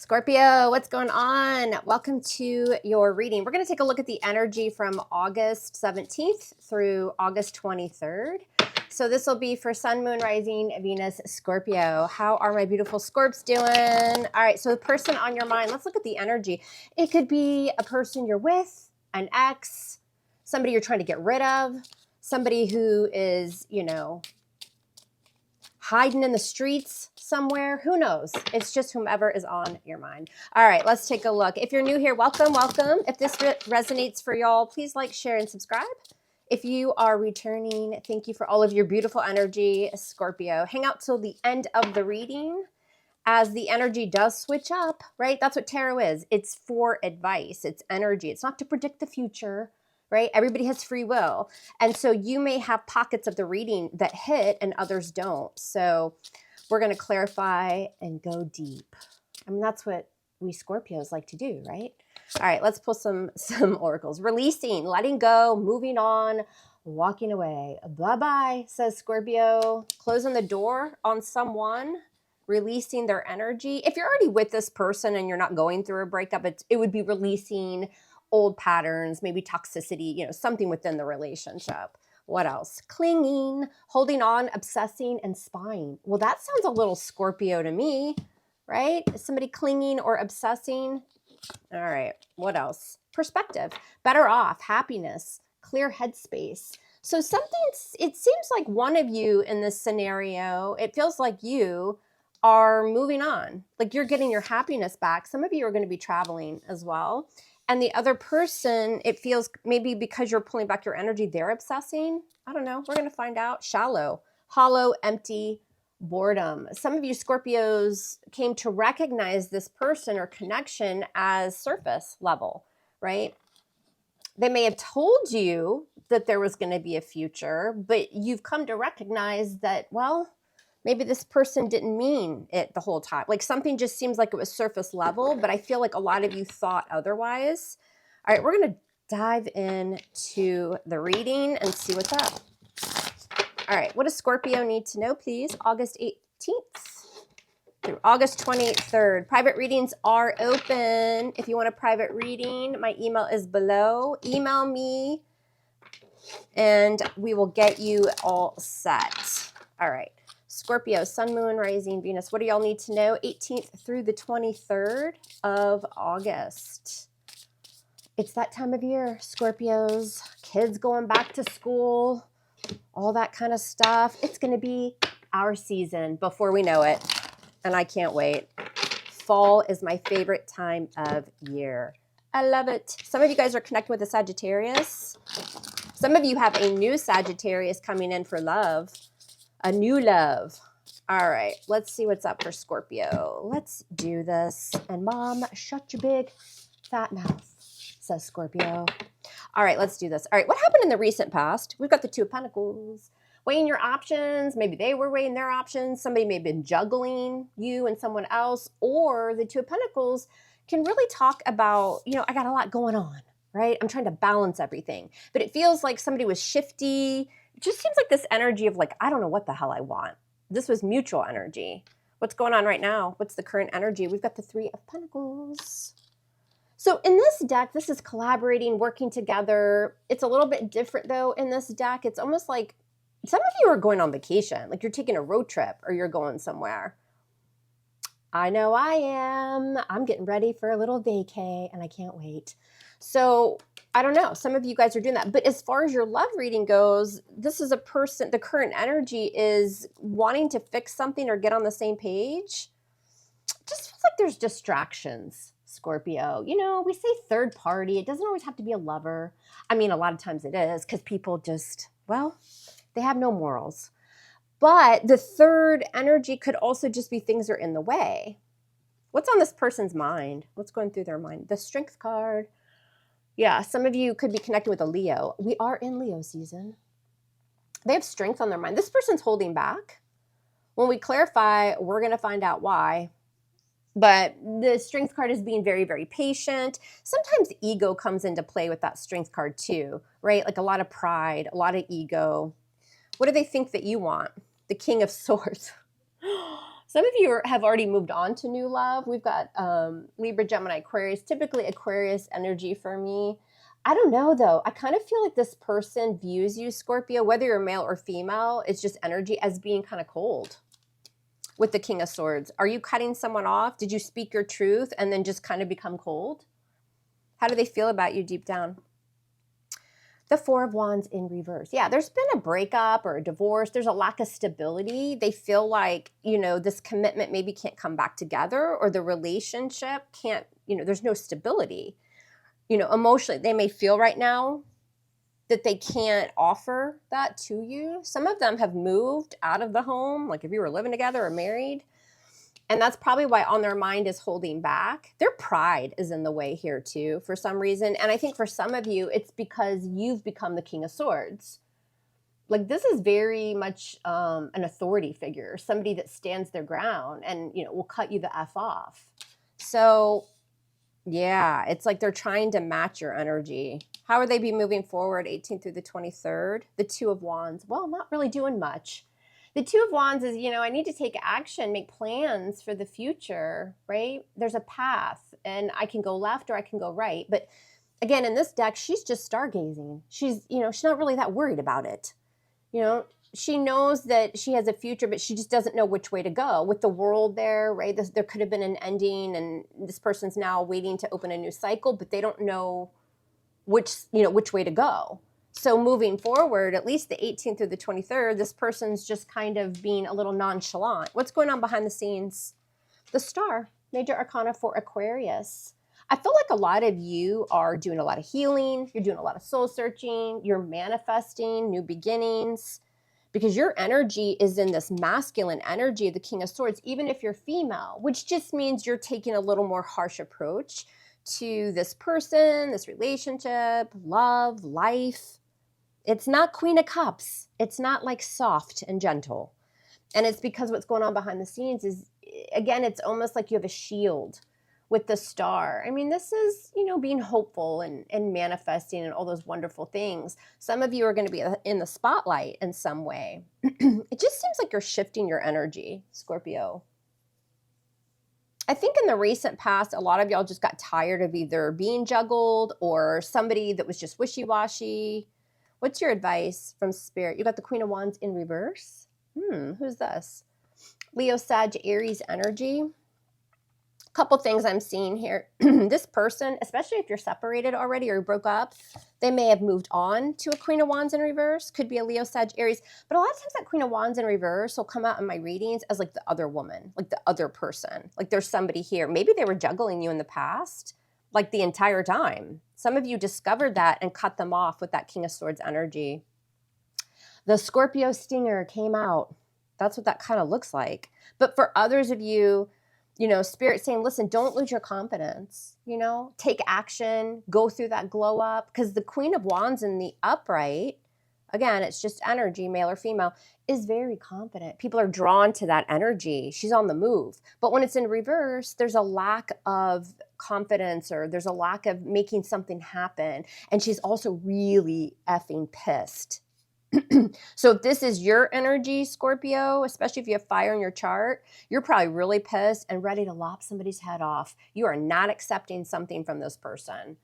Scorpio, what's going on? Welcome to your reading. We're going to take a look at the energy from August 17th through August 23rd. So this will be for Sun, Moon, Rising, Venus, Scorpio. How are my beautiful Scorps doing? All right, so the person on your mind, let's look at the energy. It could be a person you're with, an ex, somebody you're trying to get rid of, somebody who is, hiding in the streets somewhere. Who knows? It's just whomever is on your mind. All right, let's take a look. If you're new here, welcome, welcome. If this resonates for y'all, please like, share, and subscribe. If you are returning, thank you for all of your beautiful energy, Scorpio. Hang out till the end of the reading as the energy does switch up, right? That's what tarot is. It's for advice. It's energy. It's not to predict the future, right? Everybody has free will. And so you may have pockets of the reading that hit and others don't. So we're going to clarify and go deep. I mean, that's what we Scorpios like to do, right? All right, let's pull some oracles. Releasing, letting go, moving on, walking away. Bye-bye, says Scorpio. Closing the door on someone, releasing their energy. If you're already with this person and you're not going through a breakup, it would be releasing old patterns, maybe toxicity, something within the relationship. What else? Clinging, holding on, obsessing, and spying. Well, that sounds a little Scorpio to me, right? Is somebody clinging or obsessing? All right, what else? Perspective, better off, happiness, clear headspace. So it seems like one of you in this scenario, it feels like you are moving on, like you're getting your happiness back. Some of you are going to be traveling as well. And the other person, it feels maybe because you're pulling back your energy, they're obsessing. I don't know. We're going to find out. Shallow, hollow, empty, boredom. Some of you Scorpios came to recognize this person or connection as surface level, right? They may have told you that there was going to be a future, but you've come to recognize that, well, maybe this person didn't mean it the whole time. Like something just seems like it was surface level, but I feel like a lot of you thought otherwise. All right, we're going to dive into the reading and see what's up. All right, what does Scorpio need to know, please? August 18th through August 23rd. Private readings are open. If you want a private reading, my email is below. Email me and we will get you all set. All right. Scorpio, Sun, Moon, Rising, Venus. What do y'all need to know? 18th through the 23rd of August. It's that time of year, Scorpios. Kids going back to school, all that kind of stuff. It's going to be our season before we know it, and I can't wait. Fall is my favorite time of year. I love it. Some of you guys are connecting with a Sagittarius. Some of you have a new Sagittarius coming in for love. A new love. All right, let's see what's up for Scorpio. Let's do this. And Mom, shut your big fat mouth, says Scorpio. All right, let's do this. All right, what happened in the recent past? We've got the Two of Pentacles. Weighing your options. Maybe they were weighing their options. Somebody may have been juggling you and someone else. Or the Two of Pentacles can really talk about, I got a lot going on, right? I'm trying to balance everything. But it feels like somebody was shifty. It just seems like this energy of like, I don't know what the hell I want. This was mutual energy. What's going on right now? What's the current energy? We've got the Three of Pentacles. So in this deck, this is collaborating, working together. It's a little bit different though in this deck. It's almost like some of you are going on vacation, like you're taking a road trip or you're going somewhere. I know I am. I'm getting ready for a little vacay and I can't wait. So I don't know. Some of you guys are doing that. But as far as your love reading goes, this is a person, the current energy is wanting to fix something or get on the same page. It just feels like there's distractions, Scorpio. We say third party. It doesn't always have to be a lover. I mean, a lot of times it is because people just, they have no morals. But the third energy could also just be things are in the way. What's on this person's mind? What's going through their mind? The Strength card. Yeah, some of you could be connected with a Leo. We are in Leo season. They have strength on their mind. This person's holding back. When we clarify, we're going to find out why. But the Strength card is being very, very patient. Sometimes ego comes into play with that Strength card too, right? Like a lot of pride, a lot of ego. What do they think that you want? The King of Swords. Some of you have already moved on to new love. We've got Libra, Gemini, Aquarius, typically Aquarius energy for me. I don't know though. I kind of feel like this person views you, Scorpio, whether you're male or female, it's just energy, as being kind of cold. With the King of Swords, are you cutting someone off? Did you speak your truth and then just kind of become cold? How do they feel about you deep down? The Four of Wands in reverse. Yeah, there's been a breakup or a divorce. There's a lack of stability. They feel like, you know, this commitment maybe can't come back together, or the relationship can't, you know, there's no stability. You know, emotionally, they may feel right now that they can't offer that to you. Some of them have moved out of the home, like if you were living together or married. And that's probably why on their mind is holding back. Their pride is in the way here too, for some reason. And I think for some of you, it's because you've become the King of Swords. Like this is very much an authority figure, somebody that stands their ground and, you know, will cut you the F off. So yeah, it's like they're trying to match your energy. How are they be moving forward 18th through the 23rd? The Two of Wands. Well, not really doing much. The Two of Wands is, you know, I need to take action, make plans for the future, right? There's a path and I can go left or I can go right. But again, in this deck, she's just stargazing. She's, you know, she's not really that worried about it. You know, she knows that she has a future, but she just doesn't know which way to go. With the world there, right? There could have been an ending and this person's now waiting to open a new cycle, but they don't know which way to go. So moving forward, at least the 18th through the 23rd, this person's just kind of being a little nonchalant. What's going on behind the scenes? The Star, Major Arcana for Aquarius. I feel like a lot of you are doing a lot of healing. You're doing a lot of soul searching. You're manifesting new beginnings because your energy is in this masculine energy of the King of Swords, even if you're female, which just means you're taking a little more harsh approach to this person, this relationship, love, life. It's not Queen of Cups. It's not like soft and gentle. And it's because what's going on behind the scenes is, again, it's almost like you have a shield with the Star. I mean, this is, you know, being hopeful and manifesting and all those wonderful things. Some of you are going to be in the spotlight in some way. It just seems like you're shifting your energy, Scorpio. I think in the recent past, a lot of y'all just got tired of either being juggled or somebody that was just wishy-washy. What's your advice from Spirit? You got the Queen of Wands in reverse. Who's this? Leo, Sag, Aries energy. Couple things I'm seeing here. This person, especially if you're separated already or you broke up, they may have moved on to a Queen of Wands in reverse. Could be a Leo, Sag, Aries. But a lot of times that Queen of Wands in reverse will come out in my readings as like the other woman, like the other person. Like there's somebody here. Maybe they were juggling you in the past, like the entire time. Some of you discovered that and cut them off with that King of Swords energy. The Scorpio stinger came out. That's what that kind of looks like. But for others of you, you know, Spirit saying, listen, don't lose your confidence, you know, take action, go through that glow up. Because the Queen of Wands in the upright, again, it's just energy, male or female, is very confident. People are drawn to that energy. She's on the move. But when it's in reverse, there's a lack of confidence or there's a lack of making something happen. And she's also really effing pissed. So if this is your energy, Scorpio, especially if you have fire in your chart, you're probably really pissed and ready to lop somebody's head off. You are not accepting something from this person.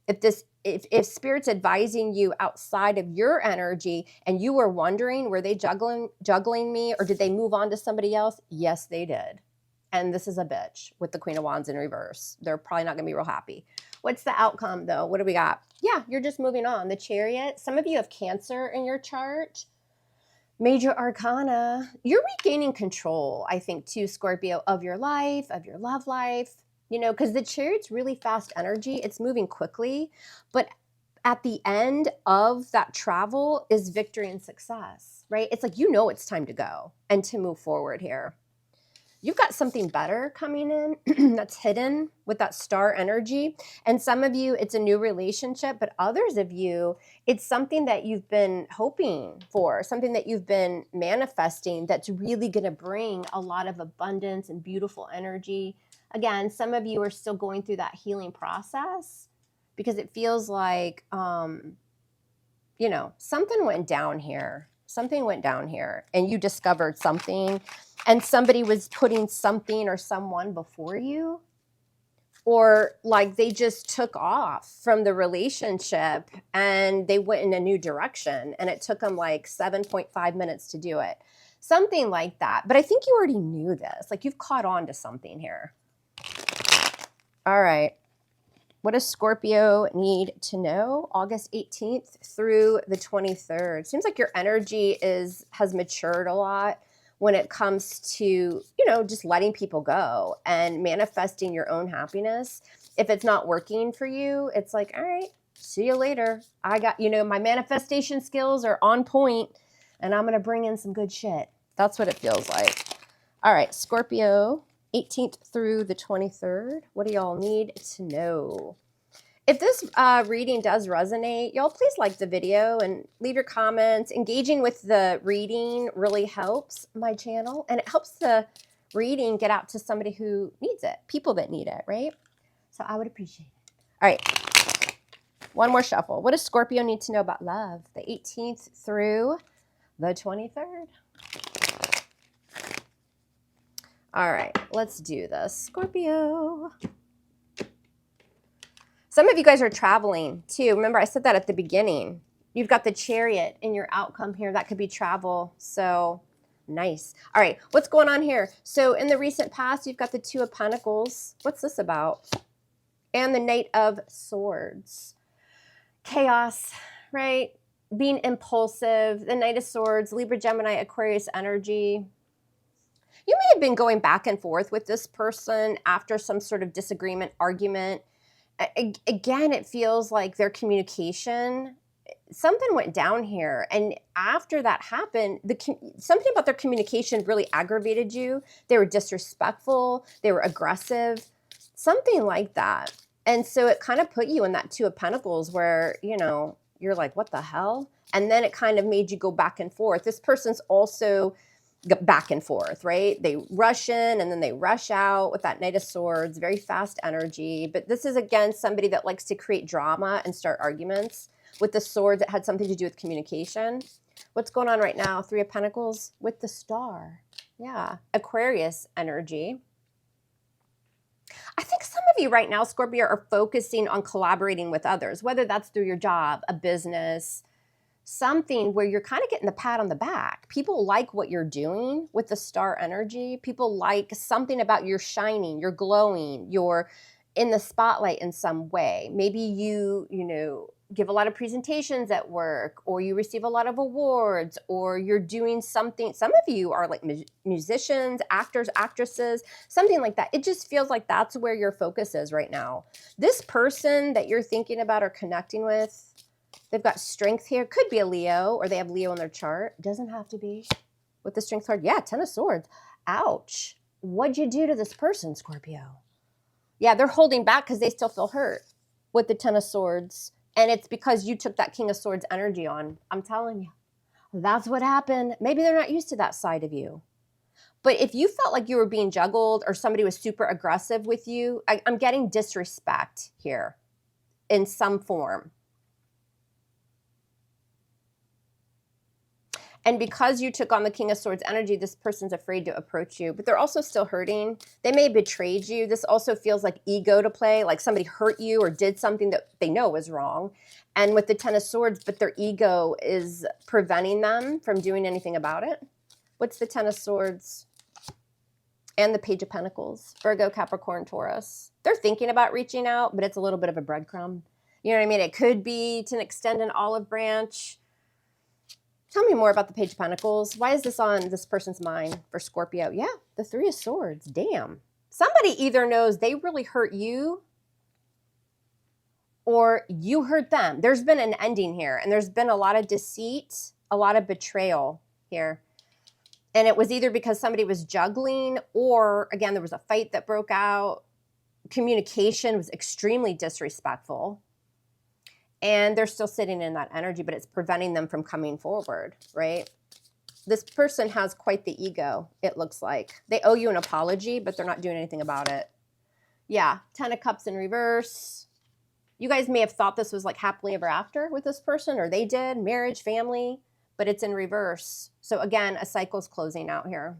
If Spirit's advising you outside of your energy and you were wondering, were they juggling me or did they move on to somebody else? Yes, they did. And this is a bitch with the Queen of Wands in reverse. They're probably not going to be real happy. What's the outcome, though? What do we got? Yeah, you're just moving on. The Chariot. Some of you have Cancer in your chart. Major Arcana. You're regaining control, I think, too, Scorpio, of your life, of your love life. You know, because the Chariot's really fast energy. It's moving quickly. But at the end of that travel is victory and success, right? It's like, you know, it's time to go and to move forward here. You've got something better coming in that's hidden with that Star energy. And some of you, it's a new relationship, but others of you, it's something that you've been hoping for, something that you've been manifesting that's really going to bring a lot of abundance and beautiful energy. Again, some of you are still going through that healing process because it feels like, you know, something went down here. Something went down here and you discovered something, and somebody was putting something or someone before you, or like they just took off from the relationship and they went in a new direction and it took them like 7.5 minutes to do it. Something like that. But I think you already knew this. Like you've caught on to something here. All right. What does Scorpio need to know? August 18th through the 23rd. Seems like your energy has matured a lot when it comes to, you know, just letting people go and manifesting your own happiness. If it's not working for you, it's like, all right, see you later. I got, you know, my manifestation skills are on point and I'm going to bring in some good shit. That's what it feels like. All right, Scorpio, 18th through the 23rd. What do y'all need to know? If this reading does resonate, y'all please like the video and leave your comments. Engaging with the reading really helps my channel, and it helps the reading get out to somebody who needs it, people that need it, right? So I would appreciate it. All right, one more shuffle. What does Scorpio need to know about love? The 18th through the 23rd. All right, let's do this. Scorpio. Some of you guys are traveling too. Remember, I said that at the beginning. You've got the Chariot in your outcome here. That could be travel. So nice. All right, what's going on here? So in the recent past, you've got the Two of Pentacles. What's this about? And the Knight of Swords. Chaos, right? Being impulsive. The Knight of Swords, Libra, Gemini, Aquarius energy. You may have been going back and forth with this person after some sort of disagreement, argument. Again, it feels like their communication, something went down here. And after that happened, something about their communication really aggravated you. They were disrespectful. They were aggressive, something like that. And so it kind of put you in that Two of Pentacles where, you know, you're like, what the hell? And then it kind of made you go back and forth. This person's also back and forth, right? They rush in and then they rush out with that Knight of Swords, very fast energy. But this is, again, somebody that likes to create drama and start arguments. With the Swords, it had something to do with communication. What's going on right now? Three of Pentacles with the Star. Yeah, Aquarius energy. I think some of you right now, Scorpio, are focusing on collaborating with others, whether that's through your job, a business, something where you're kind of getting the pat on the back. People like what you're doing with the Star energy. People like something about you're shining, you're glowing, you're in the spotlight in some way. Maybe you know, give a lot of presentations at work, or you receive a lot of awards, or you're doing something. Some of you are like musicians, actors, actresses, something like that. It just feels like that's where your focus is right now. This person that you're thinking about or connecting with, they've got strength here. Could be a Leo, or they have Leo in their chart. Doesn't have to be. With the strength card, yeah, Ten of Swords. Ouch. What'd you do to this person, Scorpio? Yeah, they're holding back because they still feel hurt with the Ten of Swords. And it's because you took that King of Swords energy on. I'm telling you, that's what happened. Maybe they're not used to that side of you. But if you felt like you were being juggled or somebody was super aggressive with you, I'm getting disrespect here in some form. And because you took on the King of Swords energy, this person's afraid to approach you, but they're also still hurting. They may have betrayed you. This also feels like ego to play, like somebody hurt you or did something that they know was wrong. And with the Ten of Swords, but their ego is preventing them from doing anything about it. What's the Ten of Swords? And the Page of Pentacles, Virgo, Capricorn, Taurus. They're thinking about reaching out, but it's a little bit of a breadcrumb. You know what I mean? It could be to extend an olive branch. Tell me more about the Page of Pentacles. Why is this on this person's mind for Scorpio? Yeah, the Three of Swords. Damn. Somebody either knows they really hurt you or you hurt them. There's been an ending here, and there's been a lot of deceit, a lot of betrayal here. And it was either because somebody was juggling, or, again, there was a fight that broke out. Communication was extremely disrespectful. And they're still sitting in that energy, but it's preventing them from coming forward, right? This person has quite the ego, it looks like. They owe you an apology, but they're not doing anything about it. Yeah, Ten of Cups in reverse. You guys may have thought this was like happily ever after with this person, or they did, marriage, family, but it's in reverse. So again, a cycle's closing out here.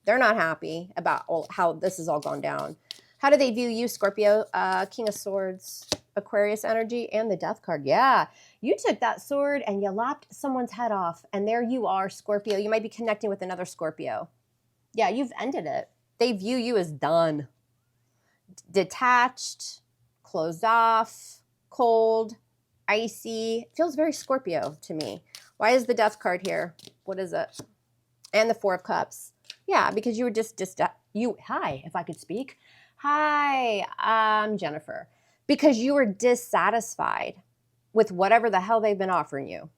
They're not happy about how this has all gone down. How do they view you, Scorpio? King of Swords, Aquarius energy, and the Death card. Yeah, you took that sword and you lopped someone's head off, and there you are, Scorpio. You might be connecting with another Scorpio. Yeah, you've ended it. They view you as done. Detached, closed off, cold, icy. Feels very Scorpio to me. Why is the Death card here? What is it? And the Four of Cups. Yeah, because you were just hi, if I could speak. Hi, I'm Jennifer. Because you were dissatisfied with whatever the hell they've been offering you.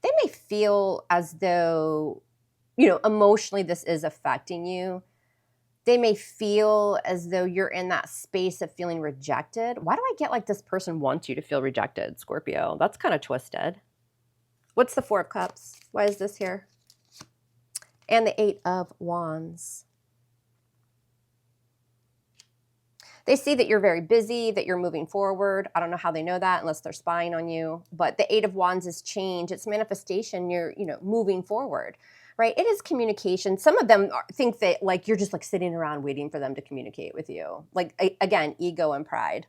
They may feel as though, emotionally this is affecting you. They may feel as though you're in that space of feeling rejected. Why do I get like this person wants you to feel rejected, Scorpio? That's kind of twisted. What's the Four of Cups? Why is this here? And the Eight of Wands. They see that you're very busy, that you're moving forward. I don't know how they know that unless they're spying on you. But the Eight of Wands is change. It's manifestation. You're, moving forward, right? It is communication. Some of them think that like you're just like sitting around waiting for them to communicate with you. Like, again, ego and pride.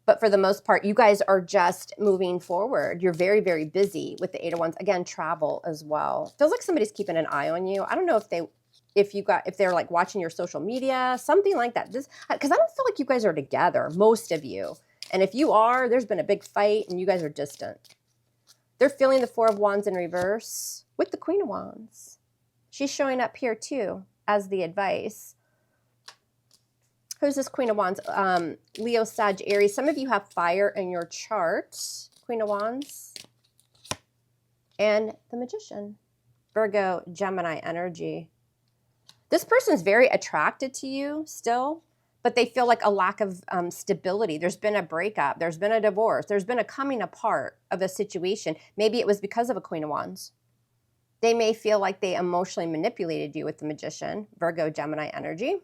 But for the most part, you guys are just moving forward. You're very, very busy with the Eight of Wands. Again, travel as well. Feels like somebody's keeping an eye on you. I don't know if they're like watching your social media, something like that. Because I don't feel like you guys are together, most of you. And if you are, there's been a big fight and you guys are distant. They're feeling the Four of Wands in reverse with the Queen of Wands. She's showing up here too as the advice. Who's this Queen of Wands? Leo, Sag, Aries. Some of you have fire in your chart. Queen of Wands. And the Magician. Virgo, Gemini energy. This person's very attracted to you still, but they feel like a lack of stability. There's been a breakup. There's been a divorce. There's been a coming apart of a situation. Maybe it was because of a Queen of Wands. They may feel like they emotionally manipulated you with the Magician. Virgo, Gemini energy.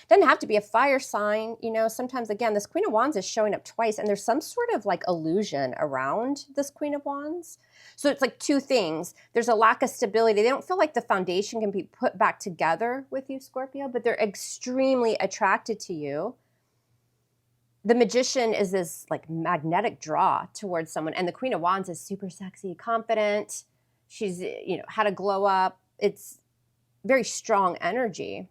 Doesn't have to be a fire sign. Sometimes, again, this Queen of Wands is showing up twice, and there's some sort of like illusion around this Queen of Wands. So it's like two things. There's a lack of stability. They don't feel like the foundation can be put back together with you, Scorpio, but they're extremely attracted to you. The Magician is this like magnetic draw towards someone, and the Queen of Wands is super sexy, confident. She's, had a glow up. It's very strong energy.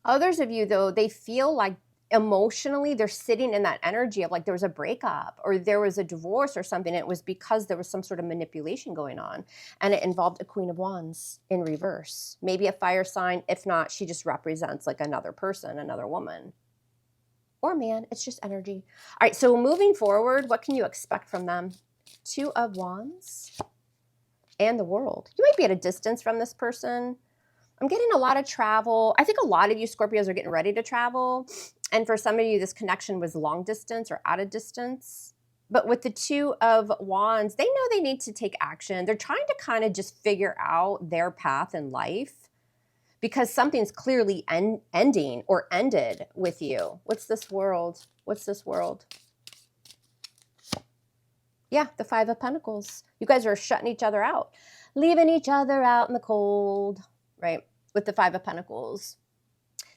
Others of you, though, they feel like emotionally they're sitting in that energy of like there was a breakup or there was a divorce or something. It was because there was some sort of manipulation going on, and it involved a Queen of Wands in reverse. Maybe a fire sign. If not, she just represents like another person, another woman or man. It's just energy. All right, so moving forward, what can you expect from them? Two of Wands and the World. You might be at a distance from this person. I'm getting a lot of travel. I think a lot of you Scorpios are getting ready to travel. And for some of you, this connection was long distance or at a distance. But with the Two of Wands, they know they need to take action. They're trying to kind of just figure out their path in life because something's clearly ending or ended with you. What's this World? What's this World? Yeah, the Five of Pentacles. You guys are shutting each other out, leaving each other out in the cold. Right, with the Five of Pentacles.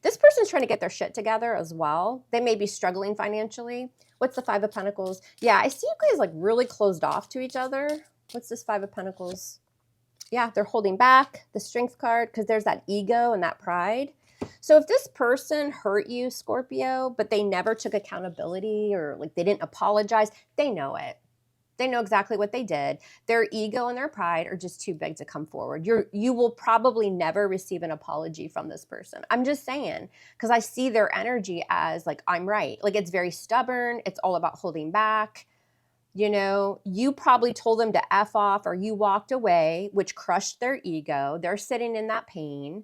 This person's trying to get their shit together as well. They may be struggling financially. What's the Five of Pentacles? Yeah, I see you guys like really closed off to each other. What's this Five of Pentacles? Yeah, they're holding back, the Strength card, because there's that ego and that pride. So if this person hurt you, Scorpio, but they never took accountability or like they didn't apologize, they know it. They know exactly what they did. Their ego and their pride are just too big to come forward. You will probably never receive an apology from this person. I'm just saying, because I see their energy as like, I'm right. Like it's very stubborn. It's all about holding back. You probably told them to F off or you walked away, which crushed their ego. They're sitting in that pain.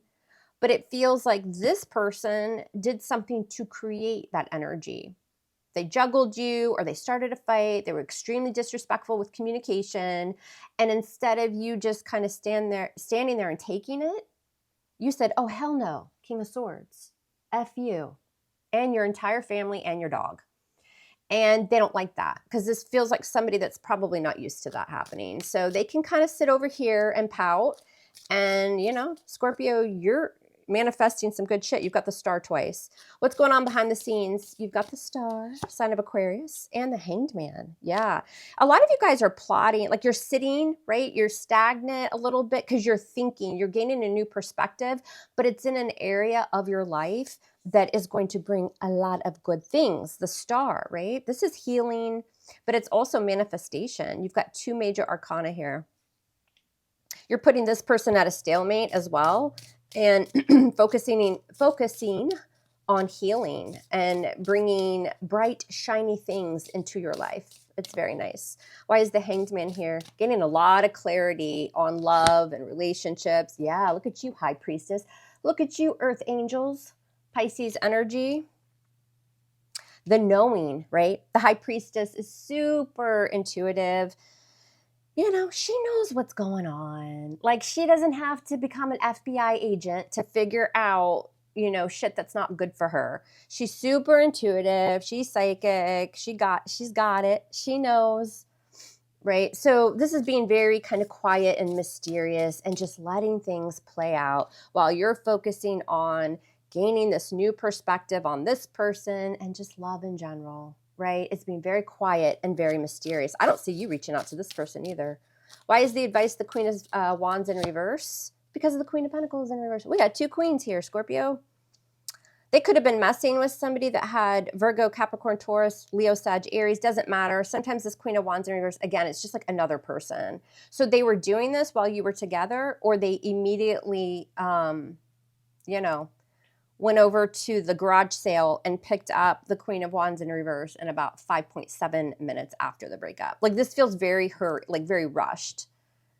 But it feels like this person did something to create that energy. They juggled you or they started a fight. They were extremely disrespectful with communication. And instead of you just kind of standing there and taking it, you said, oh, hell no, King of Swords, F you, and your entire family and your dog. And they don't like that because this feels like somebody that's probably not used to that happening. So they can kind of sit over here and pout. And, you know, Scorpio, you're manifesting some good shit. You've got the star twice. What's going on behind the scenes? You've got the star, sign of Aquarius, and the hanged man. Yeah. A lot of you guys are plotting, like you're sitting, right? You're stagnant a little bit because you're thinking, you're gaining a new perspective, but it's in an area of your life that is going to bring a lot of good things. The star, right? This is healing, but it's also manifestation. You've got two major arcana here. You're putting this person at a stalemate as well, and focusing on healing and bringing bright, shiny things into your life. It's very nice. Why is the hanged man here? Getting a lot of clarity on love and relationships. Yeah, look at you, high priestess. Look at you, earth angels. Pisces energy. The knowing, right? The high priestess is super intuitive. You know, she knows what's going on. Like, she doesn't have to become an FBI agent to figure out, you know, shit that's not good for her. She's super intuitive. She's psychic. She's got it. She knows, right? So this is being very kind of quiet and mysterious and just letting things play out while you're focusing on gaining this new perspective on this person and just love in general. Right? It's being very quiet and very mysterious. I don't see you reaching out to this person either. Why is the advice the Queen of Wands in reverse? Because of the Queen of Pentacles in reverse. We got two queens here, Scorpio. They could have been messing with somebody that had Virgo, Capricorn, Taurus, Leo, Sag, Aries. Doesn't matter. Sometimes this Queen of Wands in reverse, again, it's just like another person. So they were doing this while you were together, or they immediately, you know, went over to the garage sale and picked up the Queen of Wands in reverse in about 5.7 minutes after the breakup. Like, this feels very hurt, like very rushed,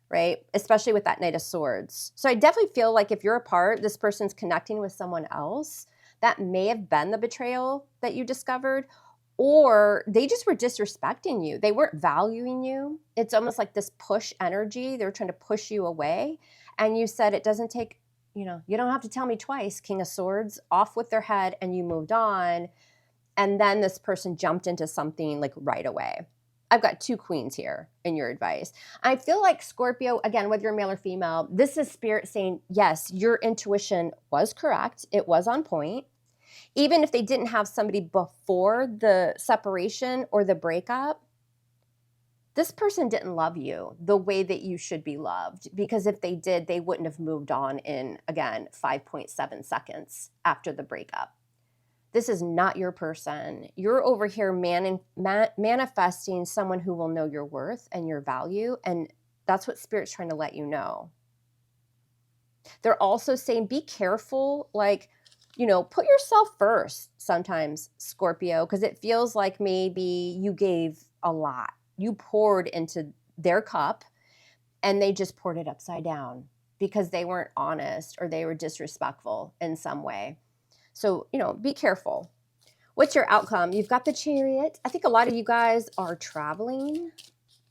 right? Especially with that Knight of Swords. So I definitely feel like if you're apart, this person's connecting with someone else. That may have been the betrayal that you discovered, or they just were disrespecting you. They weren't valuing you. It's almost like this push energy. They were trying to push you away. And you said, it doesn't take, you know, you don't have to tell me twice, King of Swords, off with their head, and you moved on. And then this person jumped into something like right away. I've got two queens here in your advice. I feel like Scorpio, again, whether you're male or female, this is spirit saying, yes, your intuition was correct. It was on point. Even if they didn't have somebody before the separation or the breakup, this person didn't love you the way that you should be loved, because if they did, they wouldn't have moved on in, again, 5.7 seconds after the breakup. This is not your person. You're over here manifesting someone who will know your worth and your value, and that's what Spirit's trying to let you know. They're also saying, be careful, like, you know, put yourself first sometimes, Scorpio, because it feels like maybe you gave a lot. You poured into their cup and they just poured it upside down because they weren't honest or they were disrespectful in some way. So, you know, be careful. What's your outcome? You've got the Chariot. I think a lot of you guys are traveling.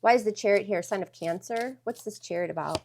Why is the Chariot here? Sign of Cancer. What's this Chariot about?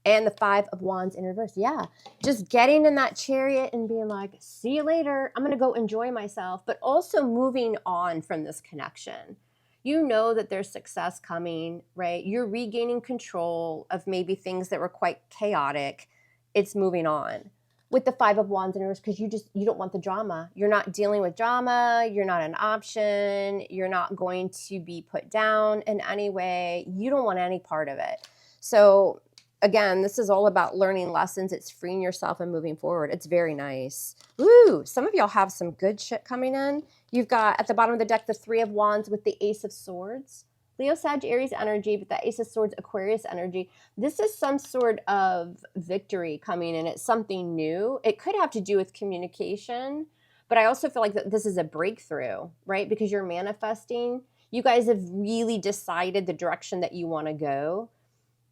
And the Five of Wands in reverse. Yeah, just getting in that Chariot and being like, see you later. I'm going to go enjoy myself, but also moving on from this connection. You know that there's success coming, right? You're regaining control of maybe things that were quite chaotic. It's moving on with the Five of Wands in reverse, because you don't want the drama. You're not dealing with drama. You're not an option. You're not going to be put down in any way. You don't want any part of it. So again, this is all about learning lessons. It's freeing yourself and moving forward. It's very nice. Ooh, some of y'all have some good shit coming in. You've got at the bottom of the deck the Three of Wands with the Ace of Swords. Leo, Sag, Aries energy, but the Ace of Swords, Aquarius energy. This is some sort of victory coming in. It's something new. It could have to do with communication, but I also feel like that this is a breakthrough, right? Because you're manifesting. You guys have really decided the direction that you want to go.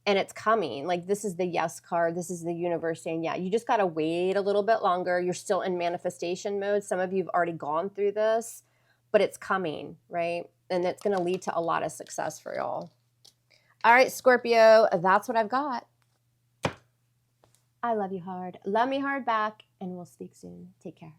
And it's coming. Like, this is the yes card. This is the universe saying, yeah, you just got to wait a little bit longer. You're still in manifestation mode. Some of you have already gone through this, but it's coming, right? And it's going to lead to a lot of success for y'all. All right, Scorpio, that's what I've got. I love you hard. Love me hard back, and we'll speak soon. Take care.